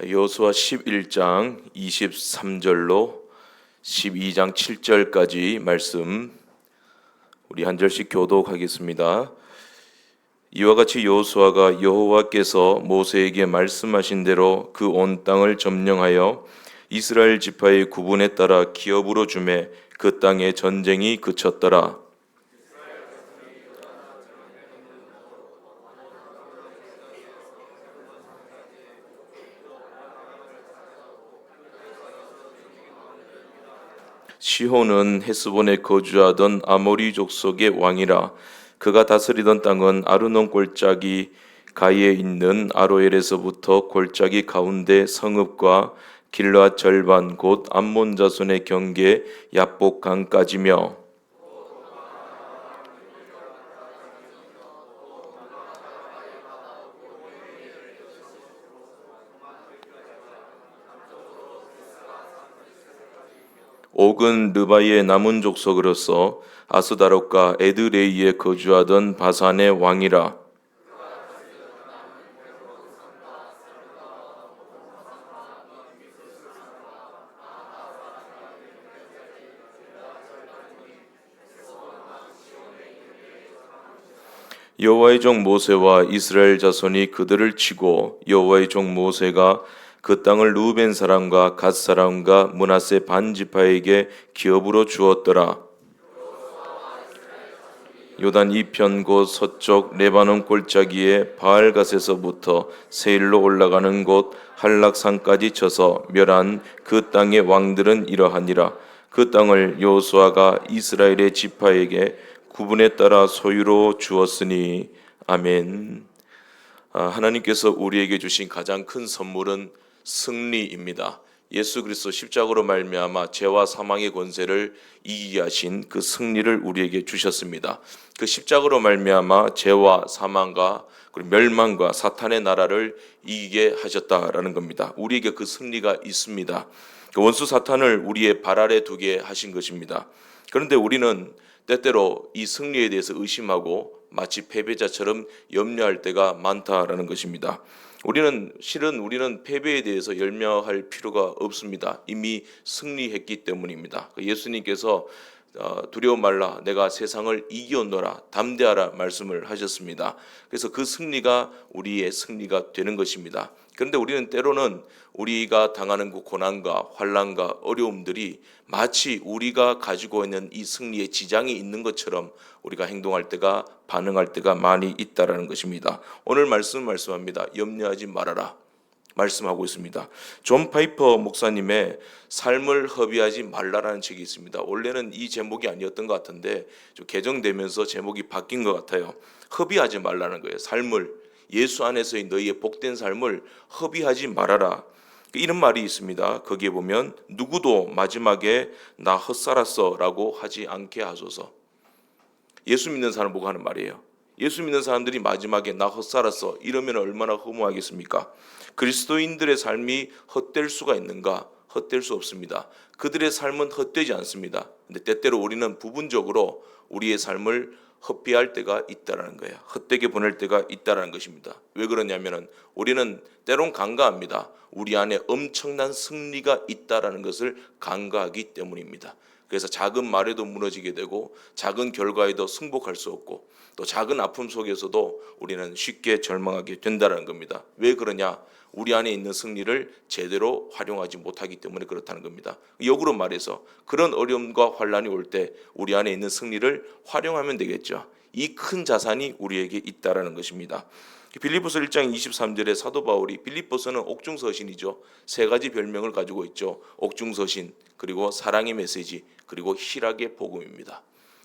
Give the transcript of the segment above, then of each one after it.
여호수아 11장 23절로 12장 7절까지 말씀 우리 한 절씩 교독하겠습니다. 이와 같이 여호수아가 여호와께서 모세에게 말씀하신 대로 그 온 땅을 점령하여 이스라엘 지파의 구분에 따라 기업으로 주매 그 땅에 전쟁이 그쳤더라. 시혼은 헤스본에 거주하던 아모리 족속의 왕이라. 그가 다스리던 땅은 아르논 골짜기 가에 있는 아로엘에서부터 골짜기 가운데 성읍과 길르앗 절반 곧 암몬 자손의 경계 야복 강까지며 옥은 르바이의 남은 족속으로서 아스다롯과 에드레이에 거주하던 바산의 왕이라. 여호와의 종 모세와 이스라엘 자손이 그들을 치고 여호와의 종 모세가 그 땅을 루벤 사람과 갓 사람과 므낫세 반 지파에게 기업으로 주었더라. 요단 이편 곧 서쪽 레바논 골짜기에 바알갓에서부터 세일로 올라가는 곳 한락산까지 쳐서 멸한 그 땅의 왕들은 이러하니라. 그 땅을 여호수아가 이스라엘의 지파에게 구분에 따라 소유로 주었으니. 아멘. 하나님께서 우리에게 주신 가장 큰 선물은 승리입니다. 예수 그리스도 십자가로 말미암아 죄와 사망의 권세를 이기게 하신 그 승리를 우리에게 주셨습니다. 그 십자가로 말미암아 죄와 사망과 그리고 멸망과 사탄의 나라를 이기게 하셨다라는 겁니다. 우리에게 그 승리가 있습니다. 그 원수 사탄을 우리의 발 아래 두게 하신 것입니다. 그런데 우리는 때때로 이 승리에 대해서 의심하고 마치 패배자처럼 염려할 때가 많다라는 것입니다. 우리는 패배에 대해서 염려할 필요가 없습니다. 이미 승리했기 때문입니다. 예수님께서 두려워 말라 내가 세상을 이기었노라 담대하라 말씀을 하셨습니다. 그래서 그 승리가 우리의 승리가 되는 것입니다. 그런데 우리는 때로는 우리가 당하는 그 고난과 환난과 어려움들이 마치 우리가 가지고 있는 이 승리에 지장이 있는 것처럼 우리가 행동할 때가 반응할 때가 많이 있다라는 것입니다. 오늘 말씀합니다. 염려하지 말아라 말씀하고 있습니다. 존 파이퍼 목사님의 삶을 허비하지 말라라는 책이 있습니다. 원래는 이 제목이 아니었던 것 같은데 좀 개정되면서 제목이 바뀐 것 같아요. 허비하지 말라는 거예요. 삶을 예수 안에서의 너희의 복된 삶을 허비하지 말아라. 이런 말이 있습니다. 거기에 보면 누구도 마지막에 나 헛살았어 라고 하지 않게 하소서. 예수 믿는 사람 보고 하는 말이에요. 예수 믿는 사람들이 마지막에 나 헛살았어 이러면 얼마나 허무하겠습니까? 그리스도인들의 삶이 헛될 수가 있는가? 헛될 수 없습니다. 그들의 삶은 헛되지 않습니다. 근데 때때로 우리는 부분적으로 우리의 삶을 헛비할 때가 있다라는 거예요. 헛되게 보낼 때가 있다라는 것입니다. 왜 그러냐면은 우리는 때론 간과합니다. 우리 안에 엄청난 승리가 있다라는 것을 간과하기 때문입니다. 그래서 작은 말에도 무너지게 되고 작은 결과에도 승복할 수 없고 또 작은 아픔 속에서도 우리는 쉽게 절망하게 된다는 겁니다. 왜 그러냐? 우리 안에 있는 승리를 제대로 활용하지 못하기 때문에 그렇다는 겁니다. 역으로 말해서 그런 어려움과 환난이 올 때 우리 안에 있는 승리를 활용하면 되겠죠. 이 큰 자산이 우리에게 있다라는 것입니다. 빌립보서 1장 23절에 사도 바울이 빌립보서는 옥중서신이죠. 세 가지 별명을 가지고 있죠. 옥중서신, 그리고 사랑의 메시지, 그리고 희락의 복음입니다.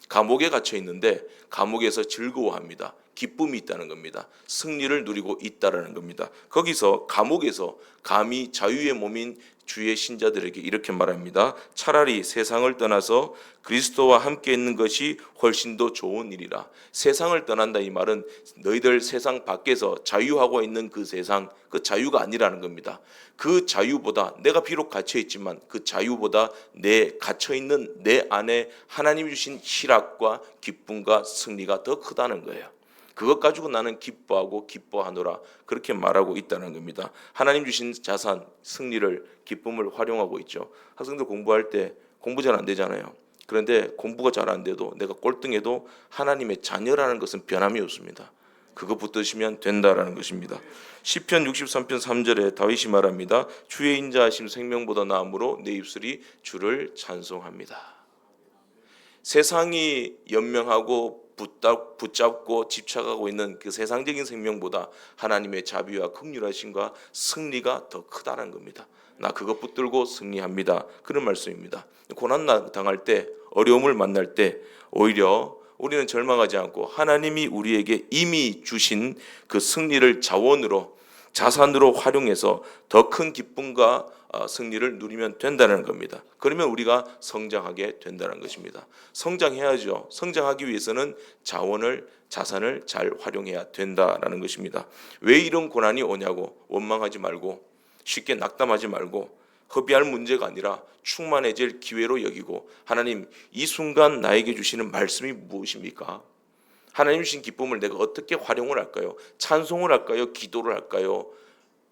감옥에 갇혀 있는데 감옥에서 즐거워합니다. 기쁨이 있다는 겁니다. 승리를 누리고 있다라는 겁니다. 거기서 감옥에서 감히 자유의 몸인 주의 신자들에게 이렇게 말합니다. 차라리 세상을 떠나서 그리스도와 함께 있는 것이 훨씬 더 좋은 일이라. 세상을 떠난다 이 말은 너희들 세상 밖에서 자유하고 있는 그 세상, 그 자유가 아니라는 겁니다. 그 자유보다 내가 비록 갇혀 있지만 그 자유보다 내 갇혀 있는 내 안에 하나님이 주신 희락과 기쁨과 승리가 더 크다는 거예요. 그것 가지고 나는 기뻐하고 기뻐하노라 그렇게 말하고 있다는 겁니다. 하나님 주신 자산, 승리를, 기쁨을 활용하고 있죠. 학생들 공부할 때 공부 잘 안 되잖아요. 그런데 공부가 잘 안 돼도 내가 꼴등해도 하나님의 자녀라는 것은 변함이 없습니다. 그거 붙드시면 된다라는 것입니다. 시편 63편 3절에 다윗이 말합니다. 주의 인자하심 생명보다 나음으로 내 입술이 주를 찬송합니다. 세상이 연명하고 붙잡고 집착하고 있는 그 세상적인 생명보다 하나님의 자비와 긍휼하심과 승리가 더 크다는 겁니다. 나 그것 붙들고 승리합니다. 그런 말씀입니다. 고난 당할 때, 어려움을 만날 때 오히려 우리는 절망하지 않고 하나님이 우리에게 이미 주신 그 승리를 자원으로, 자산으로 활용해서 더 큰 기쁨과 승리를 누리면 된다는 겁니다. 그러면 우리가 성장하게 된다는 것입니다. 성장해야죠. 성장하기 위해서는 자원을, 자산을 잘 활용해야 된다라는 것입니다. 왜 이런 고난이 오냐고 원망하지 말고, 쉽게 낙담하지 말고, 허비할 문제가 아니라 충만해질 기회로 여기고, 하나님 이 순간 나에게 주시는 말씀이 무엇입니까? 하나님 주신 기쁨을 내가 어떻게 활용을 할까요? 찬송을 할까요? 기도를 할까요?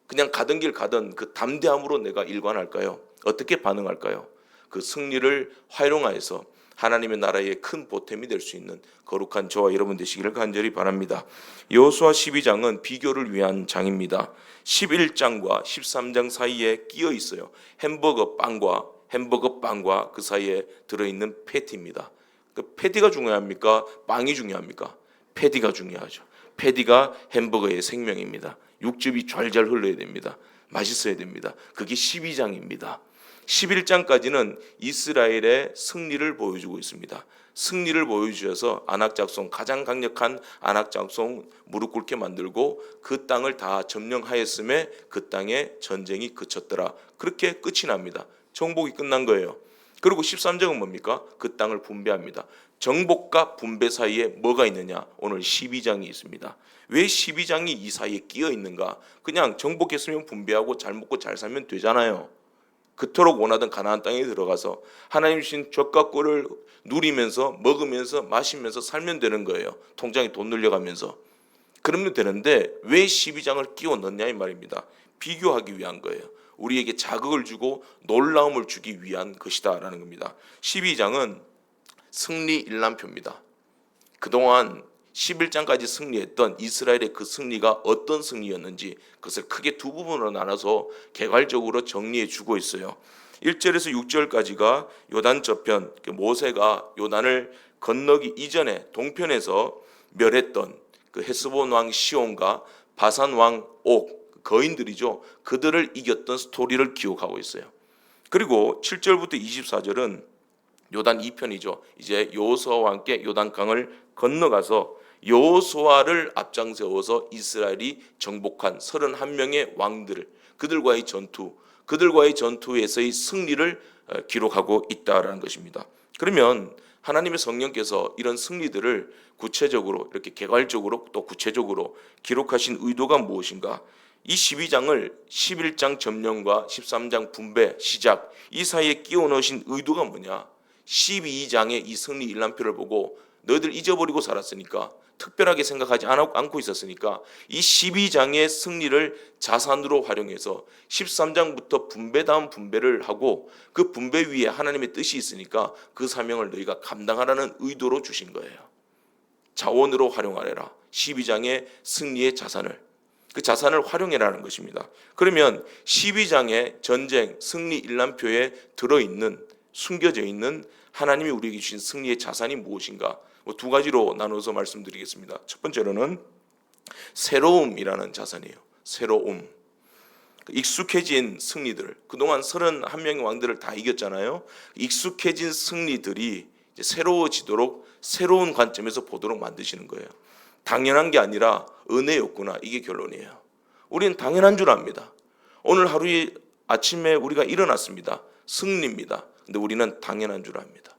그냥 가던 길 가던 그 담대함으로 내가 일관할까요? 어떻게 반응할까요? 그 승리를 활용하여서 하나님의 나라의 큰 보탬이 될 수 있는 거룩한 저와 여러분 되시기를 간절히 바랍니다. 여호수아 12장은 비교를 위한 장입니다. 11장과 13장 사이에 끼어 있어요. 햄버거 빵과 그 사이에 들어있는 패티입니다. 그 패티가 중요합니까? 빵이 중요합니까? 패티가 중요하죠. 패티가 햄버거의 생명입니다. 육즙이 좔좔 흘러야 됩니다. 맛있어야 됩니다. 그게 12장입니다. 11장까지는 이스라엘의 승리를 보여주고 있습니다. 승리를 보여주셔서 안악작송, 가장 강력한 안악작송 무릎 꿇게 만들고 그 땅을 다 점령하였음에 그 땅에 전쟁이 그쳤더라. 그렇게 끝이 납니다. 정복이 끝난 거예요. 그리고 13장은 뭡니까? 그 땅을 분배합니다. 정복과 분배 사이에 뭐가 있느냐? 오늘 12장이 있습니다. 왜 12장이 이 사이에 끼어 있는가? 그냥 정복했으면 분배하고 잘 먹고 잘 살면 되잖아요. 그토록 원하던 가나안 땅에 들어가서 하나님 주신 젖과 꿀을 누리면서 먹으면서 마시면서 살면 되는 거예요. 통장에 돈 늘려가면서. 그러면 되는데 왜 12장을 끼워 넣냐 이 말입니다. 비교하기 위한 거예요. 우리에게 자극을 주고 놀라움을 주기 위한 것이다라는 겁니다. 12장은 승리 일람표입니다. 그동안 11장까지 승리했던 이스라엘의 그 승리가 어떤 승리였는지 그것을 크게 두 부분으로 나눠서 개괄적으로 정리해 주고 있어요. 1절에서 6절까지가 요단 저편, 모세가 요단을 건너기 이전에 동편에서 멸했던 그 헤스본 왕 시온과 바산 왕 옥, 거인들이죠. 그들을 이겼던 스토리를 기록하고 있어요. 그리고 7절부터 24절은 요단 2편이죠. 이제 여호수아와 함께 요단강을 건너가서 여호수아를 앞장세워서 이스라엘이 정복한 31명의 왕들을 그들과의 전투에서의 승리를 기록하고 있다라는 것입니다. 그러면 하나님의 성령께서 이런 승리들을 구체적으로 이렇게 개괄적으로 또 구체적으로 기록하신 의도가 무엇인가? 이 12장을 11장 점령과 13장 분배 시작 이 사이에 끼워 넣으신 의도가 뭐냐? 12장의 이 승리 일람표를 보고 너희들 잊어버리고 살았으니까 특별하게 생각하지 않고 있었으니까 이 12장의 승리를 자산으로 활용해서 13장부터 분배 다음 분배를 하고 그 분배 위에 하나님의 뜻이 있으니까 그 사명을 너희가 감당하라는 의도로 주신 거예요. 자원으로 활용하래라. 12장의 승리의 자산을 그 자산을 활용해라는 것입니다. 그러면 12장의 전쟁 승리 일람표에 들어있는 숨겨져 있는 하나님이 우리에게 주신 승리의 자산이 무엇인가? 두 가지로 나눠서 말씀드리겠습니다. 첫 번째로는 새로움이라는 자산이에요. 새로움. 익숙해진 승리들. 그동안 31명의 왕들을 다 이겼잖아요. 익숙해진 승리들이 이제 새로워지도록 새로운 관점에서 보도록 만드시는 거예요. 당연한 게 아니라 은혜였구나. 이게 결론이에요. 우리는 당연한 줄 압니다. 오늘 하루에 아침에 우리가 일어났습니다. 승리입니다. 근데 우리는 당연한 줄 압니다.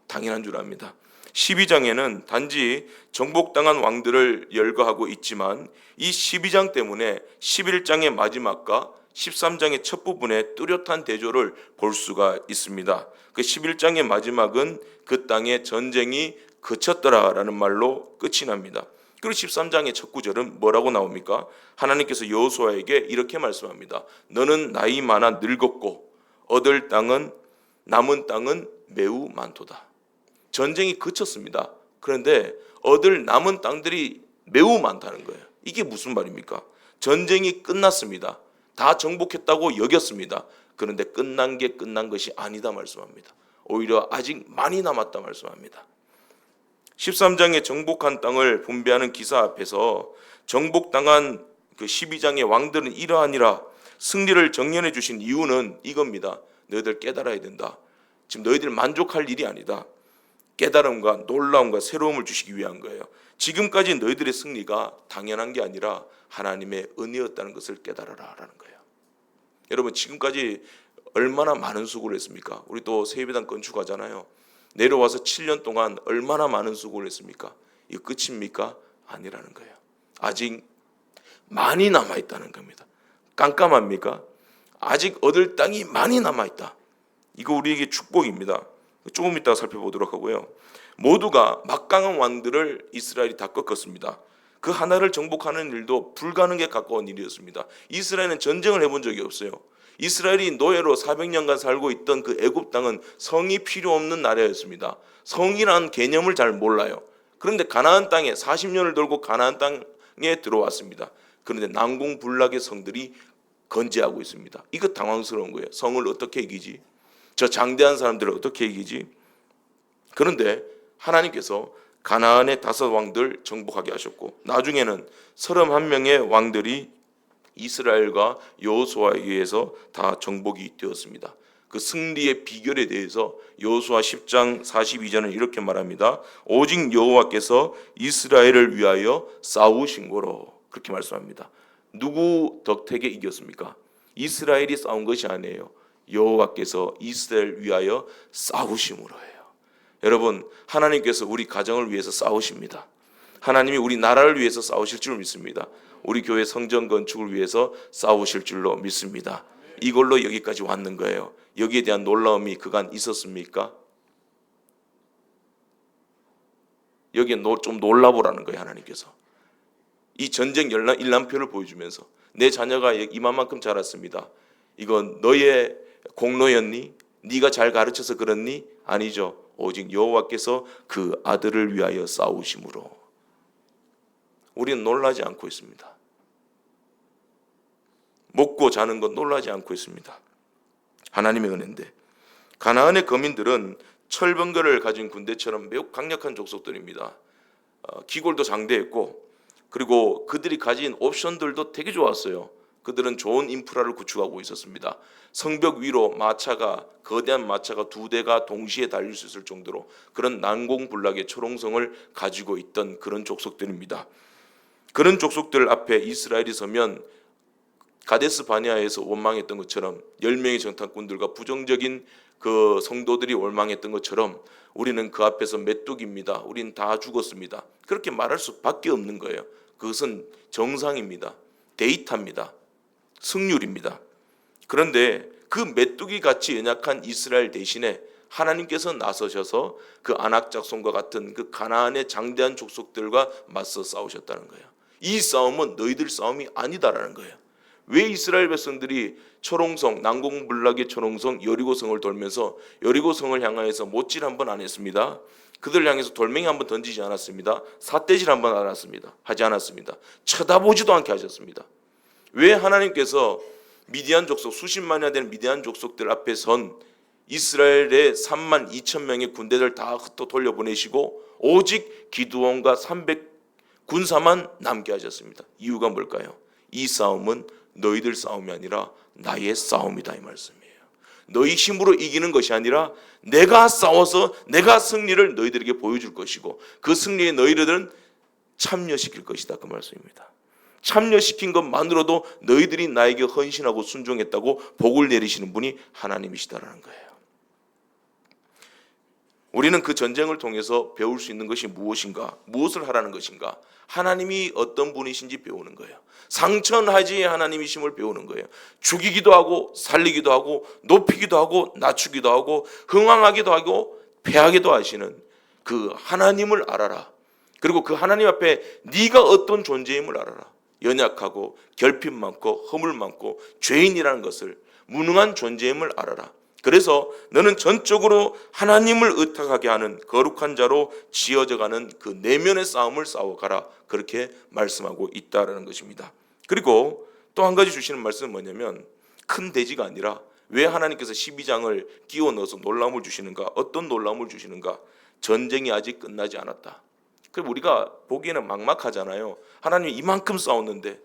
당연한 줄 압니다. 12장에는 단지 정복당한 왕들을 열거하고 있지만 이 12장 때문에 11장의 마지막과 13장의 첫 부분에 뚜렷한 대조를 볼 수가 있습니다. 그 11장의 마지막은 그 땅의 전쟁이 그쳤더라라는 말로 끝이 납니다. 그리고 13장의 첫 구절은 뭐라고 나옵니까? 하나님께서 여호수아에게 이렇게 말씀합니다. 너는 나이 많아 늙었고 얻을 땅은 남은 땅은 매우 많도다. 전쟁이 그쳤습니다. 그런데 얻을 남은 땅들이 매우 많다는 거예요. 이게 무슨 말입니까? 전쟁이 끝났습니다. 다 정복했다고 여겼습니다. 그런데 끝난 게 끝난 것이 아니다 말씀합니다. 오히려 아직 많이 남았다 말씀합니다. 13장의 정복한 땅을 분배하는 기사 앞에서 정복당한 그 12장의 왕들은 이러하니라 승리를 정연해 주신 이유는 이겁니다. 너희들 깨달아야 된다. 지금 너희들 만족할 일이 아니다. 깨달음과 놀라움과 새로움을 주시기 위한 거예요. 지금까지 너희들의 승리가 당연한 게 아니라 하나님의 은혜였다는 것을 깨달아라 라는 거예요. 여러분 지금까지 얼마나 많은 수고를 했습니까? 우리 또 세배당 건축하잖아요. 내려와서 7년 동안 얼마나 많은 수고를 했습니까? 이거 끝입니까? 아니라는 거예요. 아직 많이 남아있다는 겁니다. 깜깜합니까? 아직 얻을 땅이 많이 남아있다. 이거 우리에게 축복입니다. 조금 이따가 살펴보도록 하고요. 모두가 막강한 왕들을 이스라엘이 다 꺾었습니다. 그 하나를 정복하는 일도 불가능에 가까운 일이었습니다. 이스라엘은 전쟁을 해본 적이 없어요. 이스라엘이 노예로 400년간 살고 있던 그 애굽 땅은 성이 필요 없는 나라였습니다. 성이라는 개념을 잘 몰라요. 그런데 가나안 땅에 40년을 돌고 가나안 땅에 들어왔습니다. 그런데 난공불락의 성들이 건재하고 있습니다. 이거 당황스러운 거예요. 성을 어떻게 이기지? 저 장대한 사람들을 어떻게 이기지? 그런데 하나님께서 가나안의 5 왕들 정복하게 하셨고 나중에는 31명의 왕들이 이스라엘과 여호수아에 의해서 다 정복이 되었습니다. 그 승리의 비결에 대해서 여호수아 10장 42절은 이렇게 말합니다. 오직 여호와께서 이스라엘을 위하여 싸우신 거로 그렇게 말씀합니다. 누구 덕택에 이겼습니까? 이스라엘이 싸운 것이 아니에요. 여호와께서 이스라엘 위하여 싸우심으로예요. 여러분 하나님께서 우리 가정을 위해서 싸우십니다. 하나님이 우리 나라를 위해서 싸우실 줄 믿습니다. 우리 교회 성전 건축을 위해서 싸우실 줄로 믿습니다. 이걸로 여기까지 왔는 거예요. 여기에 대한 놀라움이 그간 있었습니까? 여기에 좀 놀라보라는 거예요. 하나님께서 이 전쟁 일람표를 보여주면서 내 자녀가 이만큼 자랐습니다. 이건 너의 공로였니? 네가 잘 가르쳐서 그렇니? 아니죠. 오직 여호와께서 그 아들을 위하여 싸우심으로 우리는 놀라지 않고 있습니다. 먹고 자는 건 놀라지 않고 있습니다. 하나님의 은혜인데 가나안의 거민들은 철병거를 가진 군대처럼 매우 강력한 족속들입니다. 기골도 장대했고 그리고 그들이 가진 옵션들도 되게 좋았어요. 그들은 좋은 인프라를 구축하고 있었습니다. 성벽 위로 마차가 거대한 마차가 2대가 동시에 달릴 수 있을 정도로 그런 난공불락의 초롱성을 가지고 있던 그런 족속들입니다. 그런 족속들 앞에 이스라엘이 서면 가데스 바네아에서 원망했던 것처럼 10명의 정탐꾼들과 부정적인 그 성도들이 원망했던 것처럼 우리는 그 앞에서 메뚜기입니다. 우리는 다 죽었습니다. 그렇게 말할 수밖에 없는 거예요. 그것은 정상입니다. 데이터입니다. 승률입니다. 그런데 그 메뚜기 같이 연약한 이스라엘 대신에 하나님께서 나서셔서 그 아낙 작손과 같은 그 가나안의 장대한 족속들과 맞서 싸우셨다는 거예요. 이 싸움은 너희들 싸움이 아니다라는 거예요. 왜 이스라엘 백성들이 초롱성, 난공불락의 초롱성 여리고성을 돌면서 여리고성을 향하여서 못질 한 번 안 했습니다. 그들 향해서 돌멩이 한 번 던지지 않았습니다. 삿대질 한 번 하지 않았습니다. 쳐다보지도 않게 하셨습니다. 왜 하나님께서 미디안 족속 수십만이나 되는 미디안 족속들 앞에 선 이스라엘의 3만 2천 명의 군대들 다 흩어 돌려보내시고 오직 기드온과 300 군사만 남게 하셨습니다. 이유가 뭘까요? 이 싸움은 너희들 싸움이 아니라 나의 싸움이다 이 말씀이에요. 너희 힘으로 이기는 것이 아니라 내가 싸워서 내가 승리를 너희들에게 보여줄 것이고 그 승리에 너희들은 참여시킬 것이다 그 말씀입니다. 참여시킨 것만으로도 너희들이 나에게 헌신하고 순종했다고 복을 내리시는 분이 하나님이시다라는 거예요. 우리는 그 전쟁을 통해서 배울 수 있는 것이 무엇인가? 무엇을 하라는 것인가? 하나님이 어떤 분이신지 배우는 거예요. 상천하지의 하나님이심을 배우는 거예요. 죽이기도 하고 살리기도 하고 높이기도 하고 낮추기도 하고 흥왕하기도 하고 패하기도 하시는 그 하나님을 알아라. 그리고 그 하나님 앞에 네가 어떤 존재임을 알아라. 연약하고 결핍 많고 허물 많고 죄인이라는 것을, 무능한 존재임을 알아라. 그래서 너는 전적으로 하나님을 의탁하게 하는 거룩한 자로 지어져가는 그 내면의 싸움을 싸워가라. 그렇게 말씀하고 있다라는 것입니다. 그리고 또 한 가지 주시는 말씀은 뭐냐면, 큰 대지가 아니라 왜 하나님께서 12장을 끼워 넣어서 놀라움을 주시는가? 어떤 놀라움을 주시는가? 전쟁이 아직 끝나지 않았다. 그럼 우리가 보기에는 막막하잖아요. 하나님이 이만큼 싸웠는데,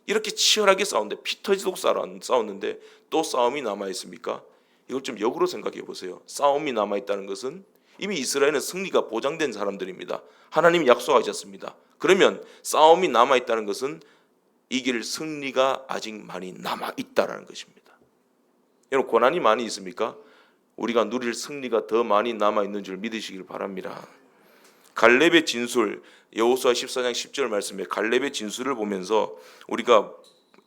이렇게 치열하게 싸웠는데, 피 터지도록 싸웠는데 또 싸움이 남아있습니까? 이걸 좀 역으로 생각해 보세요. 싸움이 남아있다는 것은 이미 이스라엘은 승리가 보장된 사람들입니다. 하나님이 약속하셨습니다. 그러면 싸움이 남아있다는 것은 이길 승리가 아직 많이 남아있다는 것입니다. 여러분, 고난이 많이 있습니까? 우리가 누릴 승리가 더 많이 남아있는 줄 믿으시길 바랍니다. 갈렙의 진술, 여호수아 14장 10절 말씀에 갈렙의 진술을 보면서 우리가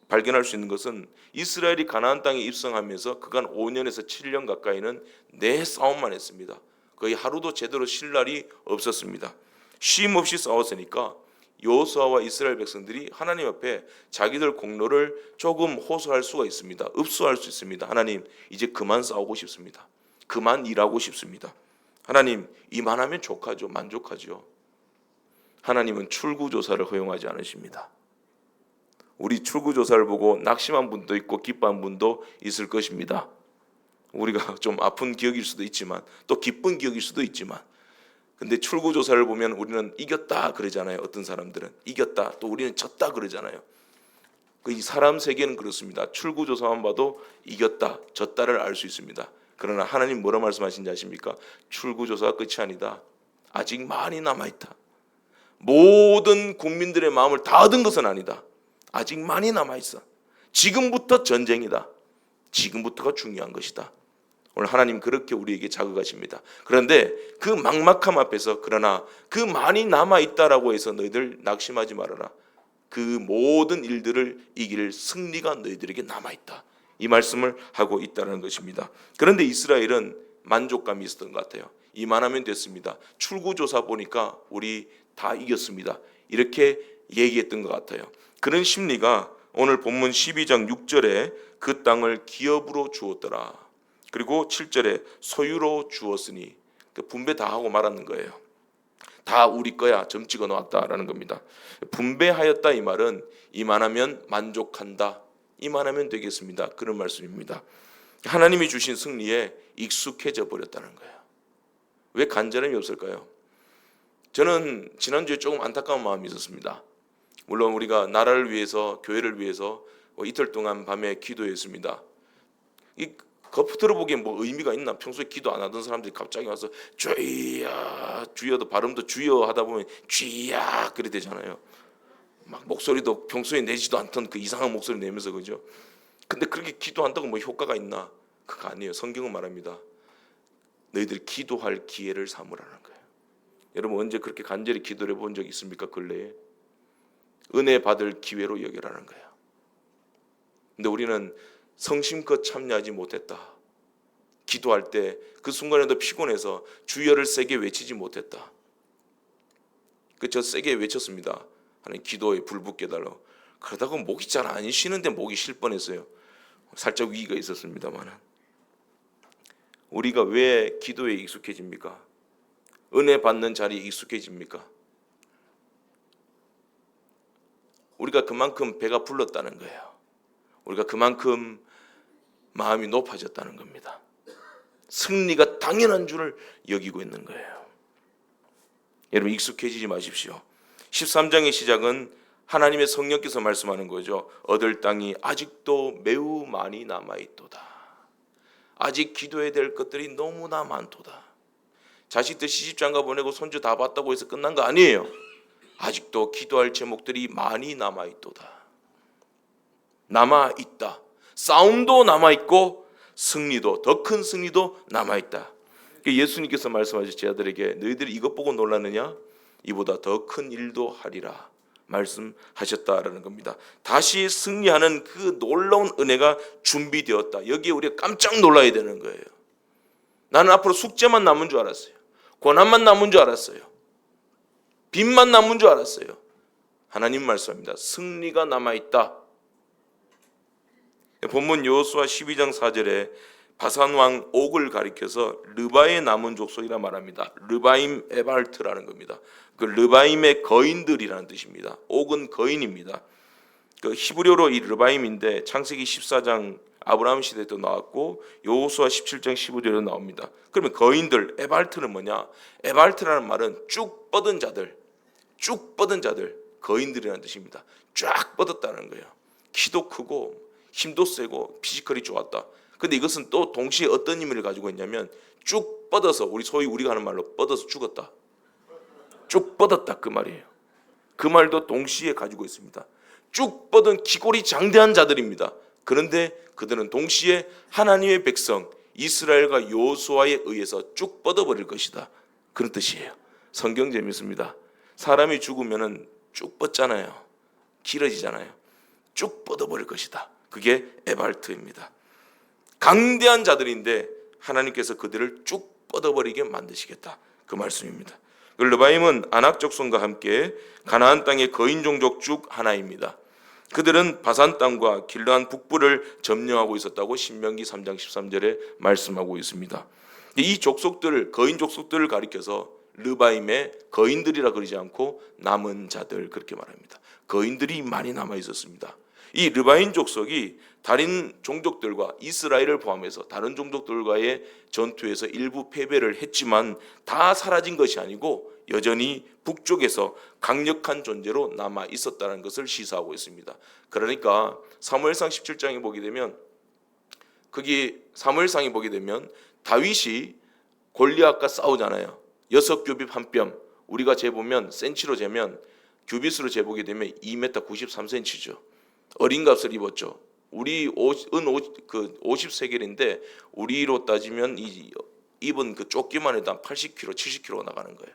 발견할 수 있는 것은, 이스라엘이 가나안 땅에 입성하면서 그간 5년에서 7년 가까이는 내 싸움만 했습니다. 거의 하루도 제대로 쉴 날이 없었습니다. 쉼 없이 싸웠으니까 여호수아와 이스라엘 백성들이 하나님 앞에 자기들 공로를 조금 호소할 수가 있습니다. 읍수할 수 있습니다. 하나님, 이제 그만 싸우고 싶습니다. 그만 일하고 싶습니다. 하나님, 이만하면 족하죠. 만족하죠. 하나님은 출구조사를 허용하지 않으십니다. 우리 출구조사를 보고 낙심한 분도 있고 기뻐한 분도 있을 것입니다. 우리가 좀 아픈 기억일 수도 있지만 또 기쁜 기억일 수도 있지만, 근데 출구조사를 보면 우리는 이겼다 그러잖아요. 어떤 사람들은 이겼다, 또 우리는 졌다 그러잖아요. 이 사람 세계는 그렇습니다. 출구조사만 봐도 이겼다 졌다를 알 수 있습니다. 그러나 하나님 뭐라 말씀하신지 아십니까? 출구조사가 끝이 아니다. 아직 많이 남아있다. 모든 국민들의 마음을 다 얻은 것은 아니다. 아직 많이 남아있어. 지금부터 전쟁이다. 지금부터가 중요한 것이다. 오늘 하나님 그렇게 우리에게 자극하십니다. 그런데 그 막막함 앞에서, 그러나 그 많이 남아있다라고 해서 너희들 낙심하지 말아라. 그 모든 일들을 이길 승리가 너희들에게 남아있다. 이 말씀을 하고 있다는 것입니다. 그런데 이스라엘은 만족감이 있었던 것 같아요. 이만하면 됐습니다. 출구조사 보니까 우리 다 이겼습니다. 이렇게 얘기했던 것 같아요. 그런 심리가 오늘 본문 12장 6절에 그 땅을 기업으로 주었더라. 그리고 7절에 소유로 주었으니, 분배 다 하고 말았는 거예요. 다 우리 거야, 점 찍어 놓았다라는 겁니다. 분배하였다 이 말은 이만하면 만족한다, 이만하면 되겠습니다, 그런 말씀입니다. 하나님이 주신 승리에 익숙해져 버렸다는 거예요. 왜 간절함이 없을까요? 저는 지난주에 조금 안타까운 마음이 있었습니다. 물론 우리가 나라를 위해서, 교회를 위해서 이틀 동안 밤에 기도했습니다. 이 겉으로 보기엔 뭐 의미가 있나? 평소에 기도 안 하던 사람들이 갑자기 와서 주여, 주여도 발음도 주여 하다 보면 쥐야 그래 되잖아요. 막 목소리도 평소에 내지도 않던 그 이상한 목소리 내면서, 그죠? 근데 그렇게 기도한다고 뭐 효과가 있나? 그거 아니에요. 성경은 말합니다. 너희들 기도할 기회를 삼으라는 거예요. 여러분, 언제 그렇게 간절히 기도를 해본 적 있습니까? 근래에 은혜 받을 기회로 여기라는 거예요. 근데 우리는 성심껏 참여하지 못했다. 기도할 때 그 순간에도 피곤해서 주여를 세게 외치지 못했다. 저 세게 외쳤습니다. 하나님, 기도에 불붙게 달라. 그러다가 목이 잘 안 쉬는데 목이 쉴 뻔했어요. 살짝 위기가 있었습니다만, 우리가 왜 기도에 익숙해집니까? 은혜 받는 자리에 익숙해집니까? 우리가 그만큼 배가 불렀다는 거예요. 우리가 그만큼 마음이 높아졌다는 겁니다. 승리가 당연한 줄을 여기고 있는 거예요. 여러분, 익숙해지지 마십시오. 13장의 시작은 하나님의 성령께서 말씀하는 거죠. 얻을 땅이 아직도 매우 많이 남아있도다. 아직 기도해야 될 것들이 너무나 많도다. 자식들 시집장가 보내고 손주 다 봤다고 해서 끝난 거 아니에요. 아직도 기도할 제목들이 많이 남아있도다. 남아있다. 싸움도 남아있고 승리도, 더 큰 승리도 남아있다. 예수님께서 말씀하신 제 아들에게 너희들이 이것 보고 놀랐느냐? 이보다 더 큰 일도 하리라 말씀하셨다라는 겁니다. 다시 승리하는 그 놀라운 은혜가 준비되었다. 여기에 우리가 깜짝 놀라야 되는 거예요. 나는 앞으로 숙제만 남은 줄 알았어요. 고난만 남은 줄 알았어요. 빚만 남은 줄 알았어요. 하나님 말씀합니다. 승리가 남아있다. 본문 여호수아 12장 4절에 바산 왕 옥을 가리켜서 르바의 남은 족속이라 말합니다. 르바임 에발트라는 겁니다. 그 르바임의 거인들이라는 뜻입니다. 옥은 거인입니다. 그 히브리어로 이 르바임인데 창세기 14장 아브라함 시대 때도 나왔고 여호수아 17장 15절에도 나옵니다. 그러면 거인들, 에발트는 뭐냐? 에발트라는 말은 쭉 뻗은 자들, 쭉 뻗은 자들, 거인들이라는 뜻입니다. 쫙 뻗었다는 거예요. 키도 크고 힘도 세고 피지컬이 좋았다. 근데 이것은 또 동시에 어떤 의미를 가지고 있냐면 쭉 뻗어서 우리가 하는 말로 뻗어서 죽었다. 쭉 뻗었다 그 말이에요. 그 말도 동시에 가지고 있습니다. 쭉 뻗은 기골이 장대한 자들입니다. 그런데 그들은 동시에 하나님의 백성 이스라엘과 여호수아에 의해서 쭉 뻗어버릴 것이다. 그런 뜻이에요. 성경 재밌습니다. 사람이 죽으면은 쭉 뻗잖아요. 길어지잖아요. 쭉 뻗어버릴 것이다. 그게 에발트입니다. 강대한 자들인데 하나님께서 그들을 쭉 뻗어버리게 만드시겠다. 그 말씀입니다. 르바임은 아낙 족속과 함께 가나안 땅의 거인 종족 중 하나입니다. 그들은 바산 땅과 길르한 북부를 점령하고 있었다고 신명기 3장 13절에 말씀하고 있습니다. 이 족속들, 거인 족속들을 가리켜서 르바임의 거인들이라 그러지 않고 남은 자들 그렇게 말합니다. 거인들이 많이 남아 있었습니다. 이 르바임 족속이 다른 종족들과 이스라엘을 포함해서 다른 종족들과의 전투에서 일부 패배를 했지만 다 사라진 것이 아니고 여전히 북쪽에서 강력한 존재로 남아 있었다는 것을 시사하고 있습니다. 그러니까 사무엘상 17장에 보게 되면 사무엘상에 보게 되면 다윗이 골리앗과 싸우잖아요. 6규빗 한 뼘, 우리가 재보면 센치로 재면 규빗으로 재보게 되면 2m 93cm죠. 어린 값을 입었죠. 우리 은 50세겔인데 우리로 따지면 입은 그 조끼만 해도 한 80kg, 70kg 나가는 거예요.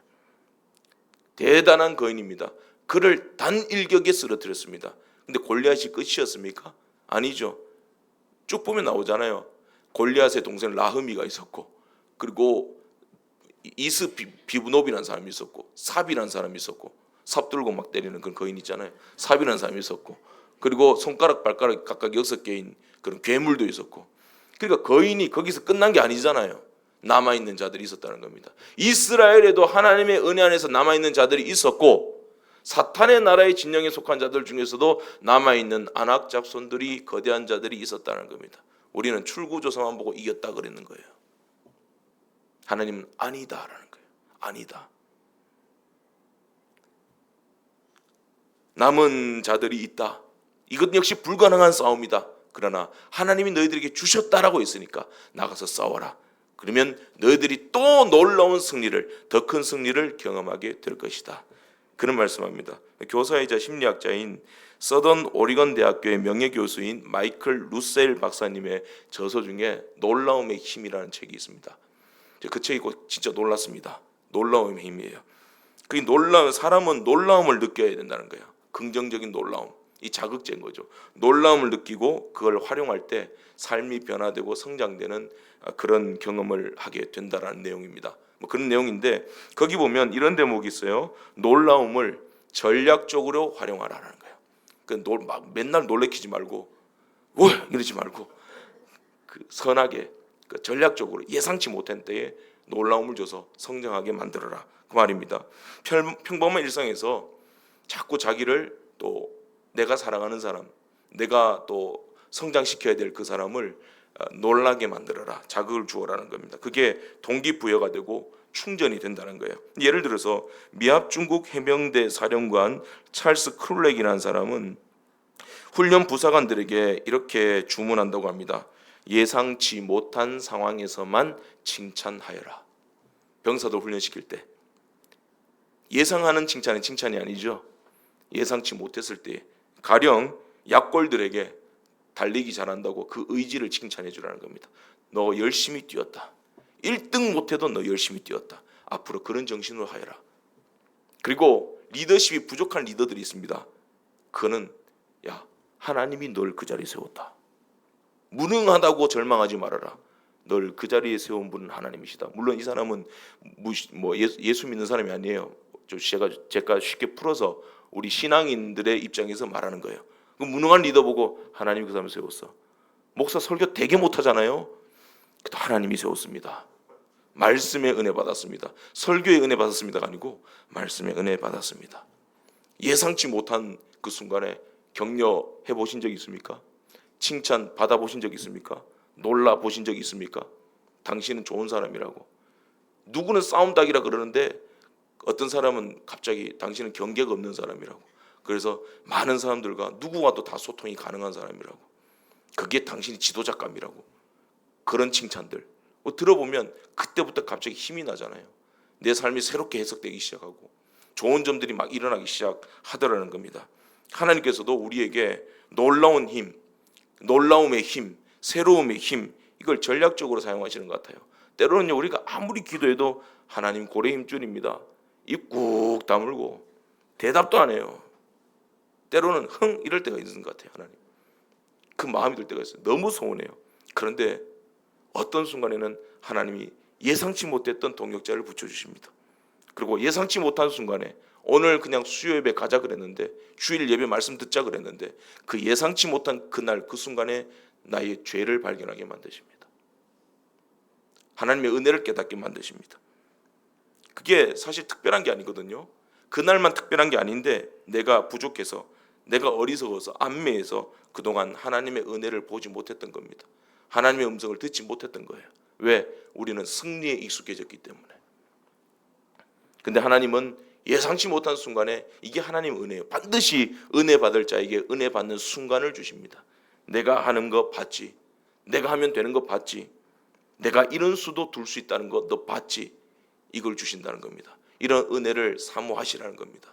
대단한 거인입니다. 그를 단일격에 쓰러뜨렸습니다. 근데 골리앗이 끝이었습니까? 아니죠. 쭉 보면 나오잖아요. 골리앗의 동생 라흐미가 있었고, 그리고 이스 비브노비라는 사람이 있었고, 삽이라는 사람이 있었고, 삽 들고 막 때리는 그런 거인 있잖아요. 삽이라는 사람이 있었고, 그리고 손가락 발가락 각각 6개인 그런 괴물도 있었고. 그러니까 거인이 거기서 끝난 게 아니잖아요. 남아있는 자들이 있었다는 겁니다. 이스라엘에도 하나님의 은혜 안에서 남아있는 자들이 있었고, 사탄의 나라의 진영에 속한 자들 중에서도 남아있는 아낙 잡손들이, 거대한 자들이 있었다는 겁니다. 우리는 출구조사만 보고 이겼다 그랬는 거예요. 하나님은 아니다라는 거예요. 아니다. 남은 자들이 있다. 이것 역시 불가능한 싸움이다. 그러나 하나님이 너희들에게 주셨다라고 했으니까 나가서 싸워라. 그러면 너희들이 또 놀라운 승리를, 더 큰 승리를 경험하게 될 것이다. 그런 말씀합니다. 교사이자 심리학자인 서던 오리건 대학교의 명예교수인 마이클 루셀 박사님의 저서 중에 놀라움의 힘이라는 책이 있습니다. 그 책이 진짜 놀랐습니다. 놀라움의 힘이에요. 그 사람은 놀라움을 느껴야 된다는 거예요. 긍정적인 놀라움. 이 자극제인 거죠. 놀라움을 느끼고 그걸 활용할 때 삶이 변화되고 성장되는 그런 경험을 하게 된다라는 내용입니다. 뭐 그런 내용인데 거기 보면 이런 대목이 있어요. 놀라움을 전략적으로 활용하라는 거예요. 막 맨날 놀래키지 말고 이러지 말고 선하게 전략적으로 예상치 못한 때에 놀라움을 줘서 성장하게 만들어라 그 말입니다. 평범한 일상에서 자꾸 자기를 또 내가 사랑하는 사람, 내가 또 성장시켜야 될 그 사람을 놀라게 만들어라, 자극을 주어라는 겁니다. 그게 동기부여가 되고 충전이 된다는 거예요. 예를 들어서 미합 중국 해병대 사령관 찰스 크룰렉이라는 사람은 훈련 부사관들에게 이렇게 주문한다고 합니다. 예상치 못한 상황에서만 칭찬하여라. 병사들 훈련시킬 때 예상하는 칭찬은 칭찬이 아니죠. 예상치 못했을 때 가령 약골들에게 달리기 잘한다고 그 의지를 칭찬해 주라는 겁니다. 너 열심히 뛰었다. 1등 못해도 너 열심히 뛰었다. 앞으로 그런 정신으로 하여라. 그리고 리더십이 부족한 리더들이 있습니다. 그는 하나님이 널 그 자리에 세웠다. 무능하다고 절망하지 말아라. 널 그 자리에 세운 분은 하나님이시다. 물론 이 사람은 예수 믿는 사람이 아니에요. 제가 쉽게 풀어서 우리 신앙인들의 입장에서 말하는 거예요. 그 무능한 리더 보고 하나님이 그 사람을 세웠어. 목사 설교 되게 못하잖아요. 그래도 하나님이 세웠습니다. 말씀의 은혜 받았습니다. 설교의 은혜 받았습니다가 아니고 말씀의 은혜 받았습니다. 예상치 못한 그 순간에 격려해 보신 적 있습니까? 칭찬 받아 보신 적 있습니까? 놀라 보신 적 있습니까? 당신은 좋은 사람이라고. 누구는 싸움닭이라 그러는데 어떤 사람은 갑자기 당신은 경계가 없는 사람이라고. 그래서 많은 사람들과 누구와도 다 소통이 가능한 사람이라고. 그게 당신이 지도자감이라고. 그런 칭찬들 들어보면 그때부터 갑자기 힘이 나잖아요. 내 삶이 새롭게 해석되기 시작하고 좋은 점들이 막 일어나기 시작하더라는 겁니다. 하나님께서도 우리에게 놀라운 힘, 놀라움의 힘, 새로움의 힘, 이걸 전략적으로 사용하시는 것 같아요. 때로는요, 우리가 아무리 기도해도 하나님 고래 힘줄입니다. 입 꾹 다물고 대답도 안 해요. 때로는 흥 이럴 때가 있는 것 같아요. 하나님 그 마음이 들 때가 있어요. 너무 서운해요. 그런데 어떤 순간에는 하나님이 예상치 못했던 동역자를 붙여주십니다. 그리고 예상치 못한 순간에 오늘 그냥 수요 예배 가자 그랬는데, 주일 예배 말씀 듣자 그랬는데, 그 예상치 못한 그날 그 순간에 나의 죄를 발견하게 만드십니다. 하나님의 은혜를 깨닫게 만드십니다. 그게 사실 특별한 게 아니거든요. 그날만 특별한 게 아닌데 내가 부족해서, 내가 어리석어서, 안매해서 그동안 하나님의 은혜를 보지 못했던 겁니다. 하나님의 음성을 듣지 못했던 거예요. 왜? 우리는 승리에 익숙해졌기 때문에. 근데 하나님은 예상치 못한 순간에, 이게 하나님의 은혜예요. 반드시 은혜 받을 자에게 은혜 받는 순간을 주십니다. 내가 하는 거 봤지? 내가 하면 되는 거 봤지? 내가 이런 수도 둘 수 있다는 거 너 봤지? 이걸 주신다는 겁니다. 이런 은혜를 사모하시라는 겁니다.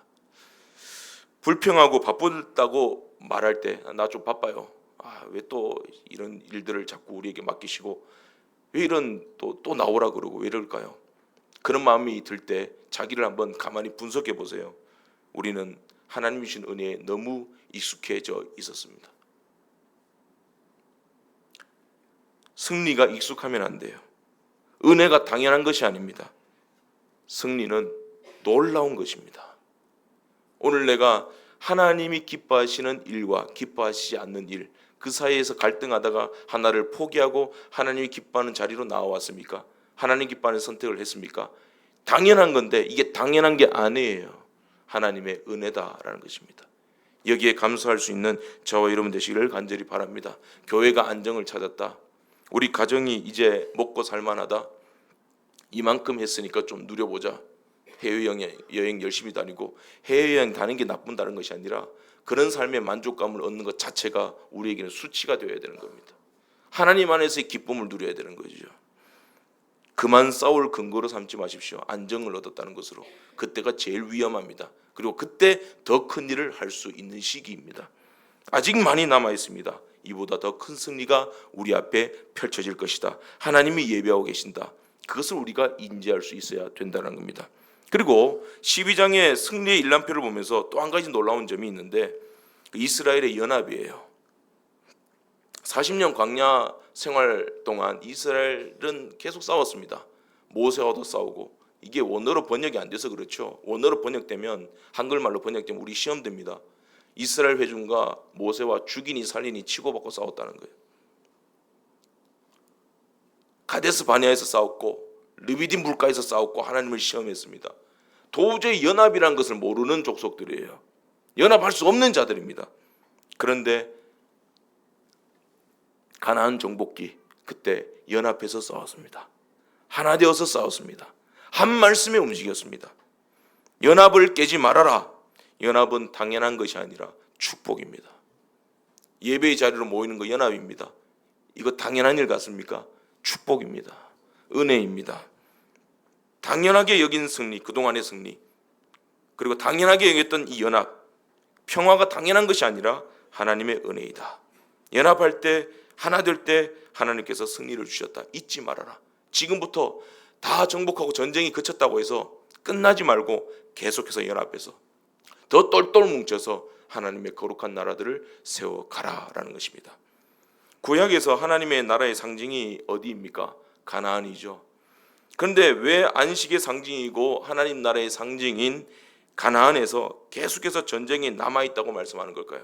불평하고 바쁘다고 말할 때 나 좀 바빠요. 왜 또 이런 일들을 자꾸 우리에게 맡기시고 왜 이런 또 나오라 그러고 왜 이럴까요? 그런 마음이 들 때 자기를 한번 가만히 분석해 보세요. 우리는 하나님이 주신 은혜에 너무 익숙해져 있었습니다. 승리가 익숙하면 안 돼요. 은혜가 당연한 것이 아닙니다. 승리는 놀라운 것입니다. 오늘 내가 하나님이 기뻐하시는 일과 기뻐하시지 않는 일, 그 사이에서 갈등하다가 하나를 포기하고 하나님이 기뻐하는 자리로 나와왔습니까? 하나님 기뻐하는 선택을 했습니까? 당연한 건데 이게 당연한 게 아니에요. 하나님의 은혜다라는 것입니다. 여기에 감사할 수 있는 저와 여러분 되시기를 간절히 바랍니다. 교회가 안정을 찾았다. 우리 가정이 이제 먹고 살만하다. 이만큼 했으니까 좀 누려보자. 해외여행 열심히 다니고, 해외여행 다니는 게 나쁜다는 것이 아니라 그런 삶의 만족감을 얻는 것 자체가 우리에게는 수치가 되어야 되는 겁니다. 하나님 안에서의 기쁨을 누려야 되는 거죠. 그만 싸울 근거로 삼지 마십시오. 안정을 얻었다는 것으로. 그때가 제일 위험합니다. 그리고 그때 더 큰 일을 할 수 있는 시기입니다. 아직 많이 남아 있습니다. 이보다 더 큰 승리가 우리 앞에 펼쳐질 것이다. 하나님이 예배하고 계신다. 그것을 우리가 인지할 수 있어야 된다는 겁니다. 그리고 12장의 승리의 일람표를 보면서 또 한 가지 놀라운 점이 있는데, 이스라엘의 연합이에요. 40년 광야 생활 동안 이스라엘은 계속 싸웠습니다. 모세와도 싸우고. 이게 원어로 번역이 안 돼서 그렇죠. 원어로 번역되면, 한글말로 번역되면 우리 시험 됩니다. 이스라엘 회중과 모세와 죽이니 살리니 치고받고 싸웠다는 거예요. 가데스 바네아에서 싸웠고 르비딤 물가에서 싸웠고 하나님을 시험했습니다. 도저히 연합이라는 것을 모르는 족속들이에요. 연합할 수 없는 자들입니다. 그런데 가나안 정복기 그때 연합해서 싸웠습니다. 하나 되어서 싸웠습니다. 한 말씀에 움직였습니다. 연합을 깨지 말아라. 연합은 당연한 것이 아니라 축복입니다. 예배의 자리로 모이는 거 연합입니다. 이거 당연한 일 같습니까? 축복입니다. 은혜입니다. 당연하게 여긴 승리, 그동안의 승리, 그리고 당연하게 여겼던 이 연합, 평화가 당연한 것이 아니라 하나님의 은혜이다. 연합할 때, 하나 될 때 하나님께서 승리를 주셨다. 잊지 말아라. 지금부터 다 정복하고 전쟁이 그쳤다고 해서 끝나지 말고 계속해서 연합해서 더 똘똘 뭉쳐서 하나님의 거룩한 나라들을 세워가라라는 것입니다. 구약에서 하나님의 나라의 상징이 어디입니까? 가나안이죠. 그런데 왜 안식의 상징이고 하나님 나라의 상징인 가나안에서 계속해서 전쟁이 남아있다고 말씀하는 걸까요?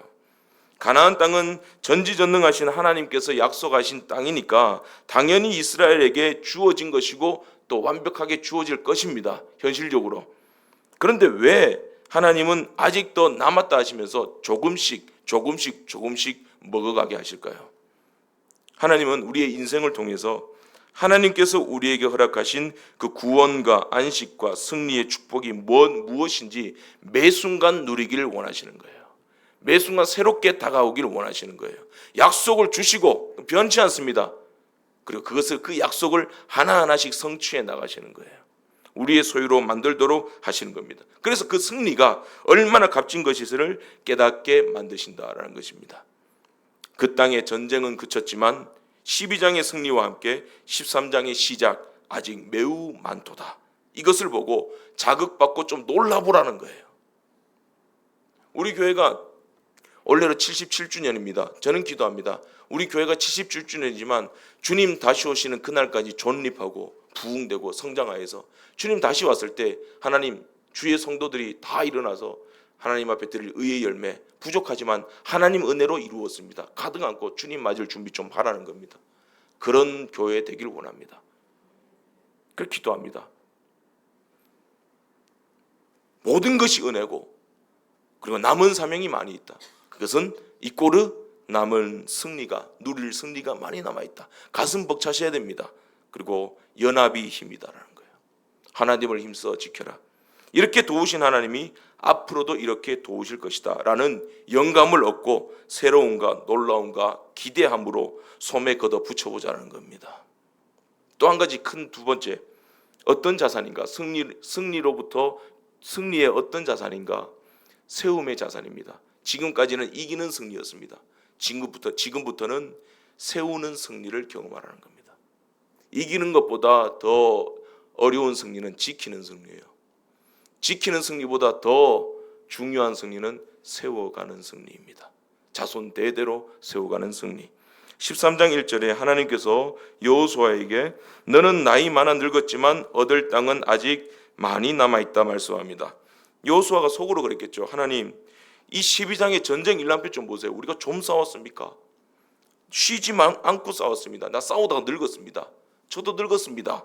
가나안 땅은 전지전능하신 하나님께서 약속하신 땅이니까 당연히 이스라엘에게 주어진 것이고 또 완벽하게 주어질 것입니다. 현실적으로. 그런데 왜 하나님은 아직도 남았다 하시면서 조금씩 먹어가게 하실까요? 하나님은 우리의 인생을 통해서 하나님께서 우리에게 허락하신 그 구원과 안식과 승리의 축복이 무엇인지 매 순간 누리기를 원하시는 거예요. 매 순간 새롭게 다가오기를 원하시는 거예요. 약속을 주시고 변치 않습니다. 그리고 그 약속을 하나하나씩 성취해 나가시는 거예요. 우리의 소유로 만들도록 하시는 겁니다. 그래서 그 승리가 얼마나 값진 것인지를 깨닫게 만드신다라는 것입니다. 그 땅의 전쟁은 그쳤지만 12장의 승리와 함께 13장의 시작 아직 매우 많도다. 이것을 보고 자극받고 좀 놀라보라는 거예요. 우리 교회가 올해로 77주년입니다. 저는 기도합니다. 우리 교회가 77주년이지만 주님 다시 오시는 그날까지 존립하고 부흥되고 성장하여서 주님 다시 왔을 때 하나님 주의 성도들이 다 일어나서 하나님 앞에 드릴 의의 열매 부족하지만 하나님 은혜로 이루었습니다. 가득 안고 주님 맞을 준비 좀 하라는 겁니다. 그런 교회 되길 원합니다. 그렇게 기도합니다. 모든 것이 은혜고 그리고 남은 사명이 많이 있다. 그것은 이꼬르 남은 승리가 누릴 승리가 많이 남아있다. 가슴 벅차셔야 됩니다. 그리고 연합이 힘이다라는 거예요. 하나님을 힘써 지켜라. 이렇게 도우신 하나님이 앞으로도 이렇게 도우실 것이다 라는 영감을 얻고 새로움과 놀라움과 기대함으로 소매 걷어 붙여보자는 겁니다. 또 한 가지 큰 두 번째, 어떤 자산인가? 승리로부터 승리의 어떤 자산인가? 세움의 자산입니다. 지금까지는 이기는 승리였습니다. 지금부터는 세우는 승리를 경험하라는 겁니다. 이기는 것보다 더 어려운 승리는 지키는 승리예요. 지키는 승리보다 더 중요한 승리는 세워가는 승리입니다. 자손 대대로 세워가는 승리. 13장 1절에 하나님께서 여호수아에게 너는 나이 많아 늙었지만 얻을 땅은 아직 많이 남아있다 말씀합니다. 여호수아가 속으로 그랬겠죠. 하나님, 이 12장의 전쟁 일람표 좀 보세요. 우리가 좀 싸웠습니까? 쉬지만 않고 싸웠습니다. 나 싸우다가 늙었습니다. 저도 늙었습니다.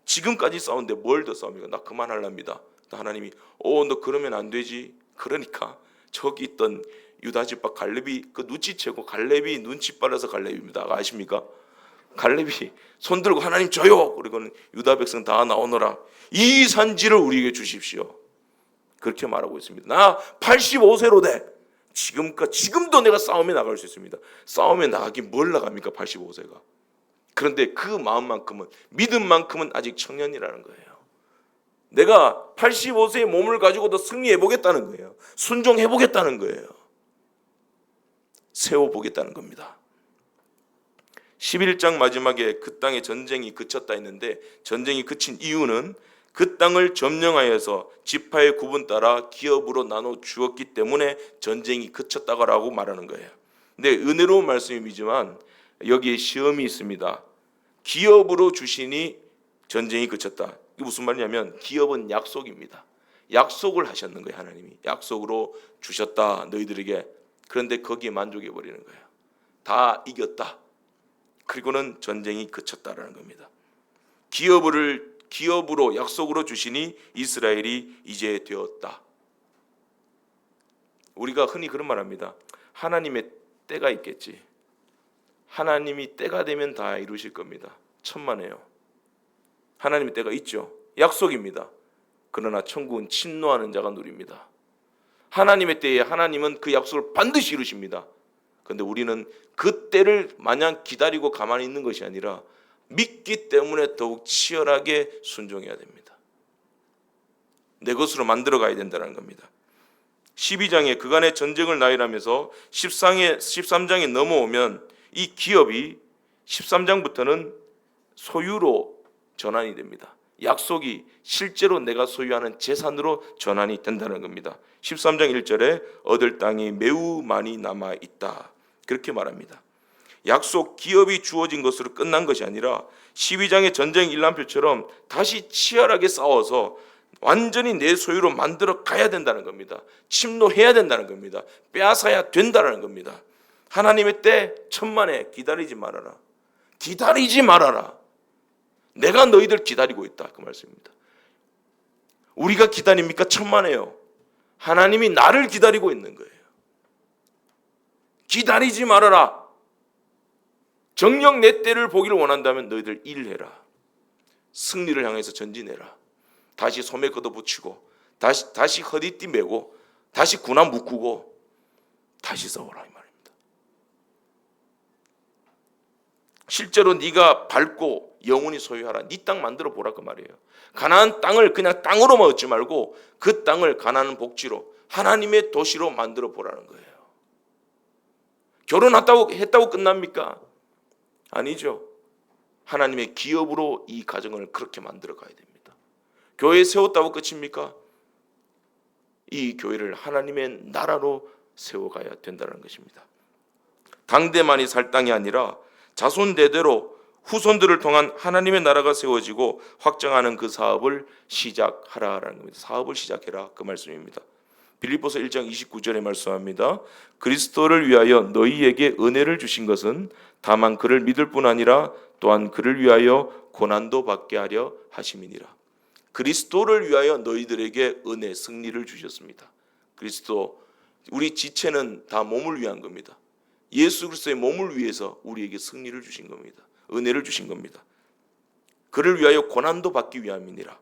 지금까지 싸우는데 뭘 더 싸웁니까? 나 그만하랍니다. 하나님이 너 그러면 안 되지. 그러니까 저기 있던 유다 집합 갈렙이 그 눈치채고 갈렙이 눈치 빨라서 갈렙입니다. 아십니까? 갈렙이 손들고 하나님 줘요. 그리고는 유다 백성 다 나오너라. 이 산지를 우리에게 주십시오. 그렇게 말하고 있습니다. 나 85세로 돼. 지금도 내가 싸움에 나갈 수 있습니다. 싸움에 나가긴 뭘 나갑니까? 85세가. 그런데 그 마음만큼은 믿음만큼은 아직 청년이라는 거예요. 내가 85세의 몸을 가지고도 승리해보겠다는 거예요. 순종해보겠다는 거예요. 세워보겠다는 겁니다. 11장 마지막에 그 땅의 전쟁이 그쳤다 했는데 전쟁이 그친 이유는 그 땅을 점령하여서 지파의 구분 따라 기업으로 나눠 주었기 때문에 전쟁이 그쳤다고 말하는 거예요. 근데 은혜로운 말씀이지만 여기에 시험이 있습니다. 기업으로 주시니 전쟁이 그쳤다. 이게 무슨 말이냐면 기업은 약속입니다. 약속을 하셨는 거예요. 하나님이 약속으로 주셨다 너희들에게. 그런데 거기에 만족해 버리는 거예요. 다 이겼다. 그리고는 전쟁이 그쳤다라는 겁니다. 기업으로 약속으로 주시니 이스라엘이 이제 되었다. 우리가 흔히 그런 말합니다. 하나님의 때가 있겠지. 하나님이 때가 되면 다 이루실 겁니다. 천만에요. 하나님의 때가 있죠. 약속입니다. 그러나 천국은 침노하는 자가 누립니다. 하나님의 때에 하나님은 그 약속을 반드시 이루십니다. 그런데 우리는 그 때를 마냥 기다리고 가만히 있는 것이 아니라 믿기 때문에 더욱 치열하게 순종해야 됩니다. 내 것으로 만들어 가야 된다는 겁니다. 12장에 그간의 전쟁을 나열하면서 13장에 넘어오면 이 기업이 13장부터는 소유로 전환이 됩니다. 약속이 실제로 내가 소유하는 재산으로 전환이 된다는 겁니다. 13장 1절에 얻을 땅이 매우 많이 남아 있다. 그렇게 말합니다. 약속 기업이 주어진 것으로 끝난 것이 아니라 12장의 전쟁 일람표처럼 다시 치열하게 싸워서 완전히 내 소유로 만들어 가야 된다는 겁니다. 침노해야 된다는 겁니다. 빼앗아야 된다는 겁니다. 하나님의 때 천만에 기다리지 말아라. 기다리지 말아라. 내가 너희들 기다리고 있다, 그 말씀입니다. 우리가 기다립니까? 천만에요. 하나님이 나를 기다리고 있는 거예요. 기다리지 말아라. 정녕 내 때를 보기를 원한다면 너희들 일해라. 승리를 향해서 전진해라. 다시 소매 걷어붙이고 다시 허리띠 메고 다시 군함 묶고 다시 싸워라, 이 말입니다. 실제로 네가 밟고 영원히 소유하라. 네 땅 만들어 보라, 그 말이에요. 가나안 땅을 그냥 땅으로만 얻지 말고 그 땅을 가나안 복지로 하나님의 도시로 만들어 보라는 거예요. 결혼했다고 끝납니까? 아니죠. 하나님의 기업으로 이 가정을 그렇게 만들어 가야 됩니다. 교회 세웠다고 끝입니까? 이 교회를 하나님의 나라로 세워가야 된다는 것입니다. 당대만이 살 땅이 아니라 자손 대대로 후손들을 통한 하나님의 나라가 세워지고 확장하는 그 사업을 시작하라라는 겁니다. 사업을 시작해라, 그 말씀입니다. 빌립보서 1장 29절에 말씀합니다. 그리스도를 위하여 너희에게 은혜를 주신 것은 다만 그를 믿을 뿐 아니라 또한 그를 위하여 고난도 받게 하려 하심이니라. 그리스도를 위하여 너희들에게 은혜, 승리를 주셨습니다. 그리스도, 우리 지체는 다 몸을 위한 겁니다. 예수 그리스도의 몸을 위해서 우리에게 승리를 주신 겁니다. 은혜를 주신 겁니다. 그를 위하여 고난도 받기 위함이니라.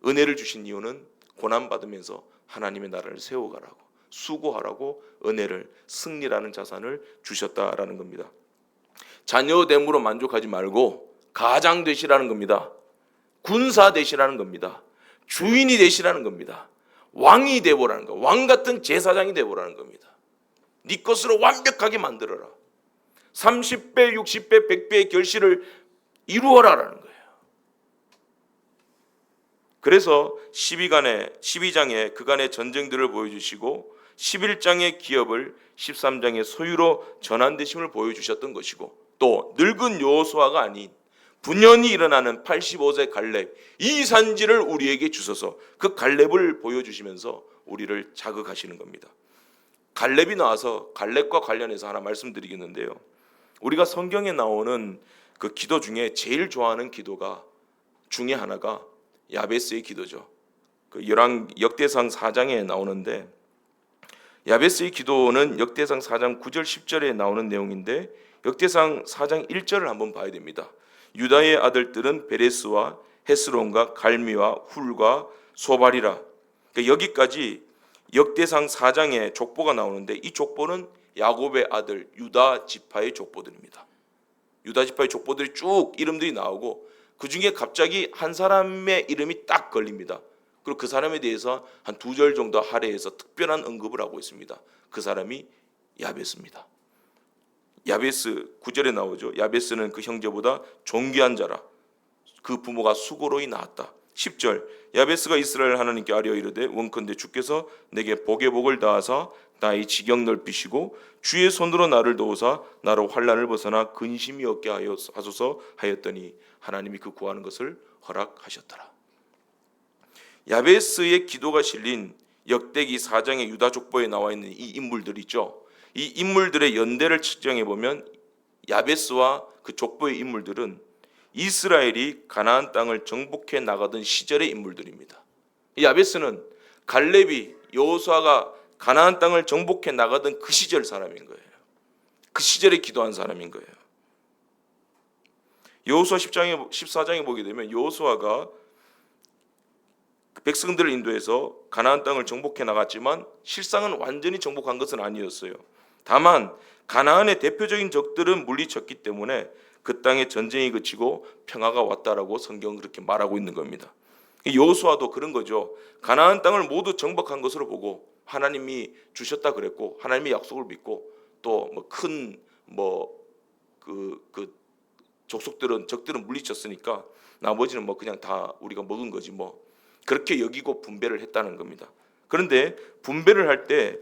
은혜를 주신 이유는 고난 받으면서 하나님의 나라를 세워가라고, 수고하라고 은혜를, 승리라는 자산을 주셨다라는 겁니다. 자녀됨으로 만족하지 말고 가장 되시라는 겁니다. 군사 되시라는 겁니다. 주인이 되시라는 겁니다. 왕이 되보라는 거, 왕 같은 제사장이 되보라는 겁니다. 네 것으로 완벽하게 만들어라. 30배, 60배, 100배의 결실을 이루어라라는 거예요. 그래서 12장에 그간의 전쟁들을 보여주시고 11장의 기업을 13장의 소유로 전환되심을 보여주셨던 것이고, 또 늙은 여호수아가 아닌 분연히 일어나는 85세 갈렙, 이 산지를 우리에게 주셔서 그 갈렙을 보여주시면서 우리를 자극하시는 겁니다. 갈렙이 나와서 갈렙과 관련해서 하나 말씀드리겠는데요. 우리가 성경에 나오는 그 기도 중에 제일 좋아하는 기도가 중에 하나가 야베스의 기도죠. 그 역대상 4장에 나오는데, 야베스의 기도는 역대상 4장 9절 10절에 나오는 내용인데, 역대상 4장 1절을 한번 봐야 됩니다. 유다의 아들들은 베레스와 헤스론과 갈미와 훌과 소발이라. 그러니까 여기까지 역대상 4장에 족보가 나오는데, 이 족보는 야곱의 아들 유다 지파의 족보들입니다. 유다 지파의 족보들이 쭉 이름들이 나오고, 그 중에 갑자기 한 사람의 이름이 딱 걸립니다. 그리고 그 사람에 대해서 한 2절 정도 할애해서 특별한 언급을 하고 있습니다. 그 사람이 야베스입니다. 야베스 9절에 나오죠. 야베스는 그 형제보다 존귀한 자라. 그 부모가 수고로이 낳았다. 10절, 야베스가 이스라엘 하나님께 아뢰어 이르되 원컨대 주께서 내게 복의 복을 다하사 나의 지경 넓히시고 주의 손으로 나를 도우사 나로 환난을 벗어나 근심이 없게 하소서 하였더니 하나님이 그 구하는 것을 허락하셨더라. 야베스의 기도가 실린 역대기 4장의 유다 족보에 나와 있는 이 인물들 있죠. 이 인물들의 연대를 측정해 보면 야베스와 그 족보의 인물들은 이스라엘이 가나안 땅을 정복해 나가던 시절의 인물들입니다. 야베스는 갈렙이, 여호수아가 가나안 땅을 정복해 나가던 그 시절 사람인 거예요. 그 시절에 기도한 사람인 거예요. 여호수아 14장에 보게 되면 여호수아가 백성들을 인도해서 가나안 땅을 정복해 나갔지만 실상은 완전히 정복한 것은 아니었어요. 다만 가나안의 대표적인 적들은 물리쳤기 때문에 그 땅에 전쟁이 그치고 평화가 왔다라고 성경은 그렇게 말하고 있는 겁니다. 여호수아도 그런 거죠. 가나안 땅을 모두 정복한 것으로 보고 하나님이 주셨다 그랬고, 하나님의 약속을 믿고, 또 뭐 큰 그 적들은 물리쳤으니까 나머지는 뭐 그냥 다 우리가 먹은 거지 뭐, 그렇게 여기고 분배를 했다는 겁니다. 그런데 분배를 할 때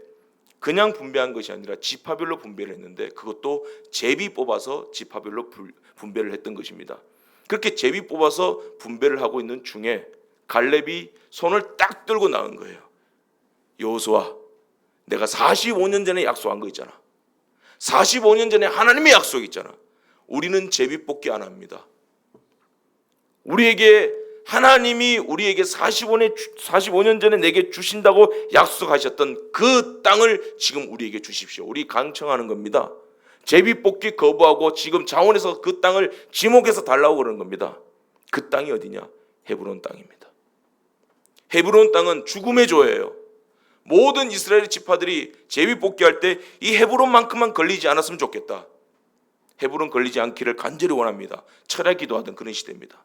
그냥 분배한 것이 아니라 지파별로 분배를 했는데 그것도 제비 뽑아서 지파별로 분배를 했던 것입니다. 그렇게 제비 뽑아서 분배를 하고 있는 중에 갈렙이 손을 딱 들고 나온 거예요. 여호수아, 내가 45년 전에 약속한 거 있잖아. 45년 전에 하나님의 약속 있잖아. 우리는 제비 뽑기 안 합니다. 우리에게 하나님이 우리에게 45년 전에 내게 주신다고 약속하셨던 그 땅을 지금 우리에게 주십시오. 우리 강청하는 겁니다. 제비 뽑기 거부하고 지금 자원에서 그 땅을 지목해서 달라고 그러는 겁니다. 그 땅이 어디냐? 헤브론 땅입니다. 헤브론 땅은 죽음의 조예요. 모든 이스라엘 지파들이 제비 뽑기 할 때 이 헤브론만큼만 걸리지 않았으면 좋겠다. 헤브론 걸리지 않기를 간절히 원합니다. 철야 기도하던 그런 시대입니다.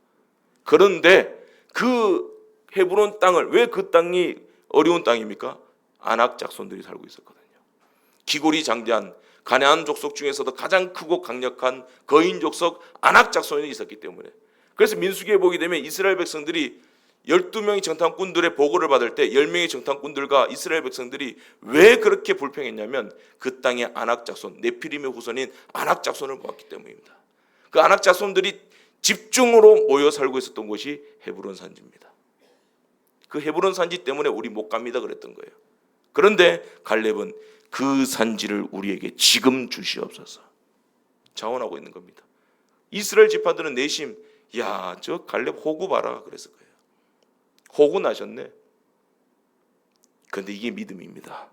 그런데 그 헤브론 땅을, 왜 그 땅이 어려운 땅입니까? 아낙 작손들이 살고 있었거든요. 기골이 장대한 가나안 족속 중에서도 가장 크고 강력한 거인 족속 아낙 작손이 있었기 때문에, 그래서 민수기에 보게 되면 이스라엘 백성들이 12명의 정탐꾼들의 보고를 받을 때 10명의 정탐꾼들과 이스라엘 백성들이 왜 그렇게 불평했냐면 그 땅의 아낙 작손, 네피림의 후손인 아낙 작손을 보았기 때문입니다. 그 아낙 작손들이 집중으로 모여 살고 있었던 곳이 헤브론 산지입니다. 그 헤브론 산지 때문에 우리 못 갑니다 그랬던 거예요. 그런데 갈렙은 그 산지를 우리에게 지금 주시옵소서 자원하고 있는 겁니다. 이스라엘 지파들은 내심, 야, 저 갈렙 호구 봐라 그랬을 거예요. 호구 나셨네. 그런데 이게 믿음입니다.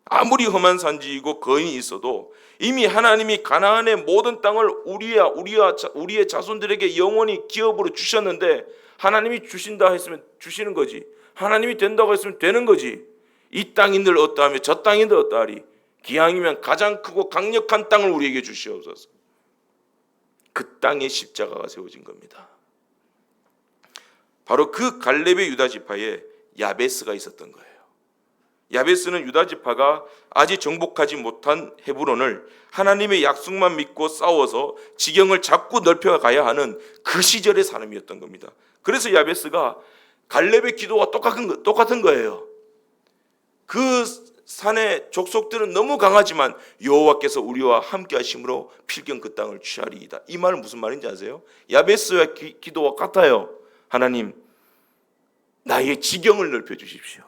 아무리 험한 산지이고 거인이 있어도 이미 하나님이 가나안의 모든 땅을 우리의 자손들에게 영원히 기업으로 주셨는데, 하나님이 주신다 했으면 주시는 거지, 하나님이 된다고 했으면 되는 거지. 이 땅인들 어떠하며 저 땅인들 어떠하리. 기왕이면 가장 크고 강력한 땅을 우리에게 주시옵소서. 그 땅에 십자가가 세워진 겁니다. 바로 그 갈렙의 유다 지파에 야베스가 있었던 거예요. 야베스는 유다 지파가 아직 정복하지 못한 헤브론을 하나님의 약속만 믿고 싸워서 지경을 자꾸 넓혀가야 하는 그 시절의 사람이었던 겁니다. 그래서 야베스가 갈렙의 기도와 똑같은 거예요. 그 산의 족속들은 너무 강하지만 여호와께서 우리와 함께 하심으로 필경 그 땅을 취하리이다. 이 말은 무슨 말인지 아세요? 야베스의 기도와 같아요. 하나님, 나의 지경을 넓혀 주십시오.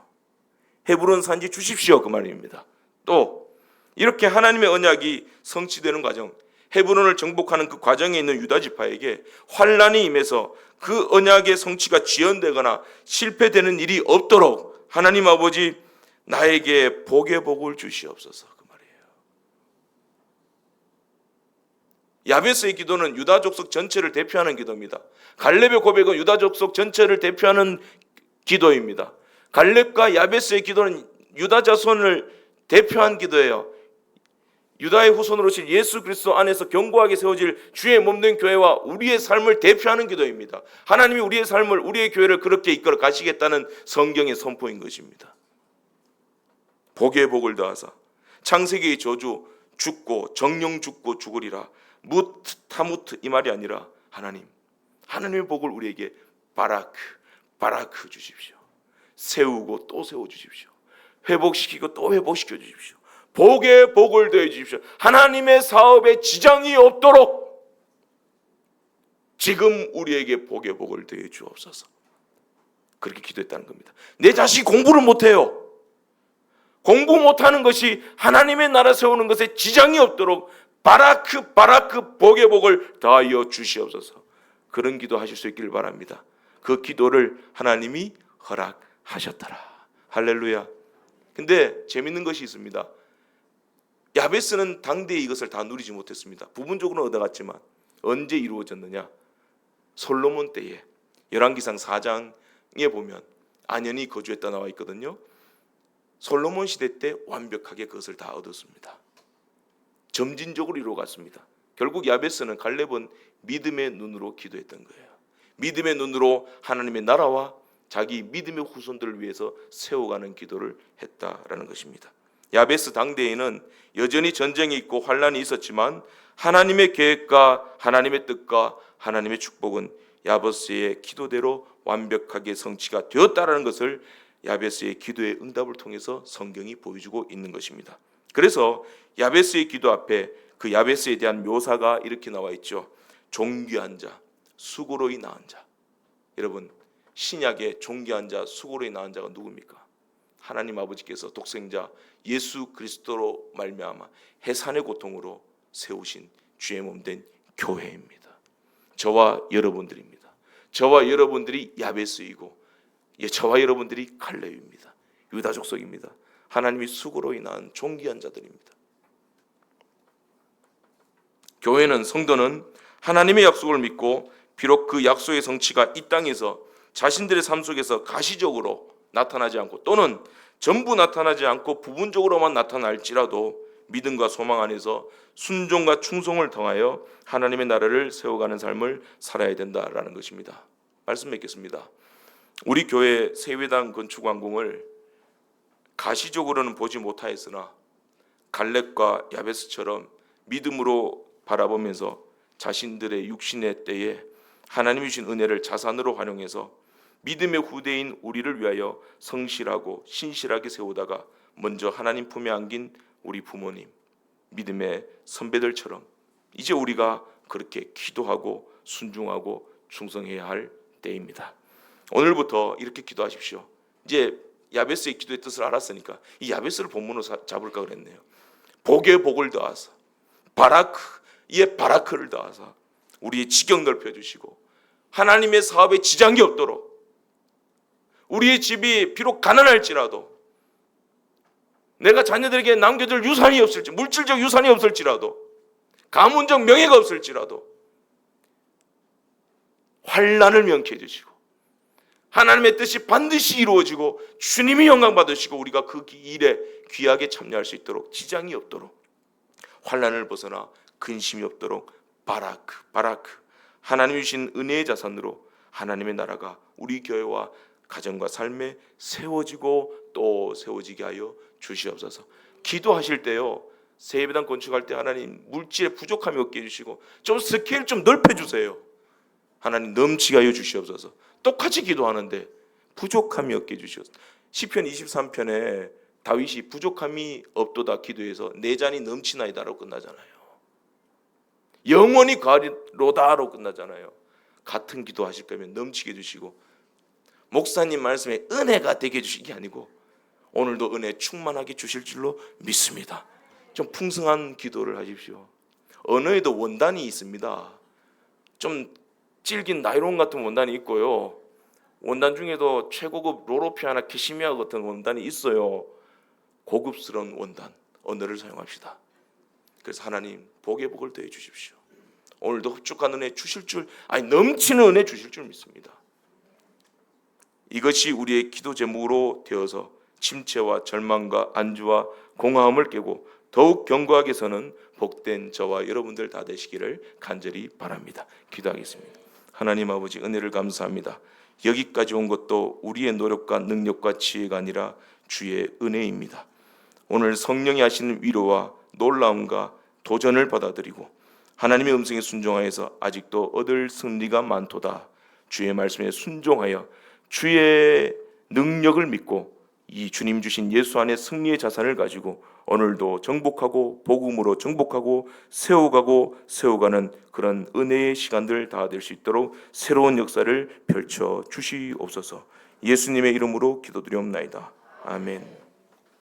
헤브론 산지 주십시오, 그 말입니다. 또 이렇게 하나님의 언약이 성취되는 과정, 헤브론을 정복하는 그 과정에 있는 유다 지파에게 환난이 임해서 그 언약의 성취가 지연되거나 실패되는 일이 없도록 하나님 아버지, 나에게 복의 복을 주시옵소서, 그 말이에요. 야베스의 기도는 유다 족속 전체를 대표하는 기도입니다. 갈렙의 고백은 유다 족속 전체를 대표하는 기도입니다. 갈렙과 야베스의 기도는 유다 자손을 대표한 기도예요. 유다의 후손으로 오신 예수 그리스도 안에서 견고하게 세워질 주의 몸된 교회와 우리의 삶을 대표하는 기도입니다. 하나님이 우리의 삶을, 우리의 교회를 그렇게 이끌어 가시겠다는 성경의 선포인 것입니다. 복의 복을 더하사 창세기의 저주, 죽고 정령 죽고 죽으리라, 무트 타무트, 이 말이 아니라 하나님의 복을 우리에게 바라크 주십시오. 세우고 또 세워주십시오. 회복시키고 또 회복시켜 주십시오. 복의 복을 더해 주십시오. 하나님의 사업에 지장이 없도록 지금 우리에게 복의 복을 더해 주옵소서. 그렇게 기도했다는 겁니다. 내 자식이 공부를 못해요. 공부 못하는 것이 하나님의 나라 세우는 것에 지장이 없도록 바라크 복의 복을 더하여 주시옵소서. 그런 기도 하실 수 있기를 바랍니다. 그 기도를 하나님이 허락하셨더라. 할렐루야. 근데 재밌는 것이 있습니다. 야베스는 당대에 이것을 다 누리지 못했습니다. 부분적으로 얻어갔지만 언제 이루어졌느냐? 솔로몬 때에 열왕기상 4장에 보면 안연히 거주했다 나와 있거든요. 솔로몬 시대 때 완벽하게 그것을 다 얻었습니다. 점진적으로 이루어갔습니다. 결국 야베스는, 갈렙은 믿음의 눈으로 기도했던 거예요. 믿음의 눈으로 하나님의 나라와 자기 믿음의 후손들을 위해서 세워가는 기도를 했다라는 것입니다. 야베스 당대에는 여전히 전쟁이 있고 환란이 있었지만 하나님의 계획과 하나님의 뜻과 하나님의 축복은 야베스의 기도대로 완벽하게 성취가 되었다라는 것을 야베스의 기도의 응답을 통해서 성경이 보여주고 있는 것입니다. 그래서 야베스의 기도 앞에 그 야베스에 대한 묘사가 이렇게 나와 있죠. 존귀한 자, 수고로이 낳은 자. 여러분, 신약의 존귀한 자, 수고로이 낳은 자가 누굽니까? 하나님 아버지께서 독생자 예수 그리스도로 말미암아 해산의 고통으로 세우신 주의 몸된 교회입니다. 저와 여러분들입니다. 저와 여러분들이 야베스이고 저와 여러분들이 갈렙입니다. 유다 족속입니다. 하나님이 수고로이 낳은 존귀한 자들입니다. 교회는, 성도는 하나님의 약속을 믿고 비록 그 약속의 성취가 이 땅에서 자신들의 삶 속에서 가시적으로 나타나지 않고 또는 전부 나타나지 않고 부분적으로만 나타날지라도 믿음과 소망 안에서 순종과 충성을 통하여 하나님의 나라를 세워가는 삶을 살아야 된다라는 것입니다. 말씀 맺겠습니다. 우리 교회 세회당 건축 완공을 가시적으로는 보지 못하였으나 갈렙과 야베스처럼 믿음으로 바라보면서 자신들의 육신의 때에 하나님이 주신 은혜를 자산으로 활용해서 믿음의 후대인 우리를 위하여 성실하고 신실하게 세우다가 먼저 하나님 품에 안긴 우리 부모님, 믿음의 선배들처럼 이제 우리가 그렇게 기도하고 순종하고 충성해야 할 때입니다. 오늘부터 이렇게 기도하십시오. 이제 야베스의 기도의 뜻을 알았으니까 이 야베스를 본문으로 잡을까 그랬네요. 복에 복을 더하사 바라크, 이에 바라크를 더하사 우리의 지경 넓혀주시고 하나님의 사업에 지장이 없도록 우리의 집이 비록 가난할지라도 내가 자녀들에게 남겨줄 유산이 없을지, 물질적 유산이 없을지라도 가문적 명예가 없을지라도 환난을 명쾌 해주시고 하나님의 뜻이 반드시 이루어지고 주님이 영광 받으시고 우리가 그 일에 귀하게 참여할 수 있도록 지장이 없도록 환난을 벗어나 근심이 없도록 바라크 하나님이 주신 은혜의 자산으로 하나님의 나라가 우리 교회와 가정과 삶에 세워지고 또 세워지게 하여 주시옵소서. 기도하실 때요, 세배당 건축할 때 하나님 물질에 부족함이 없게 해주시고 좀 스케일 좀 넓혀주세요. 하나님 넘치게 하여 주시옵소서. 똑같이 기도하는데 부족함이 없게 해주시옵소서. 시편 23편에 다윗이 부족함이 없도다 기도해서 내 잔이 넘치나이다라고 끝나잖아요. 영원히 가리로다로 끝나잖아요. 같은 기도하실 거면 넘치게 해주시고 목사님 말씀에 은혜가 되게 해주신 게 아니고 오늘도 은혜 충만하게 주실 줄로 믿습니다. 좀 풍성한 기도를 하십시오. 언어에도 원단이 있습니다. 좀 질긴 나이론 같은 원단이 있고요. 원단 중에도 최고급 로로피아나 캐시미아 같은 원단이 있어요. 고급스러운 원단, 언어를 사용합시다. 그래서 하나님 복에 복을 더해 주십시오. 오늘도 흡족한 은혜 주실 줄, 넘치는 은혜 주실 줄 믿습니다. 이것이 우리의 기도 제목으로 되어서 침체와 절망과 안주와 공허함을 깨고 더욱 견고하게 서는 복된 저와 여러분들 다 되시기를 간절히 바랍니다. 기도하겠습니다. 하나님 아버지, 은혜를 감사합니다. 여기까지 온 것도 우리의 노력과 능력과 지혜가 아니라 주의 은혜입니다. 오늘 성령이 하시는 위로와 놀라움과 도전을 받아들이고 하나님의 음성에 순종하여서 아직도 얻을 승리가 많도다. 주의 말씀에 순종하여 주의 능력을 믿고 이 주님 주신 예수 안에 승리의 자산을 가지고 오늘도 정복하고 복음으로 정복하고 세워가는 그런 은혜의 시간들 다 될 수 있도록 새로운 역사를 펼쳐 주시옵소서. 예수님의 이름으로 기도드리옵나이다. 아멘.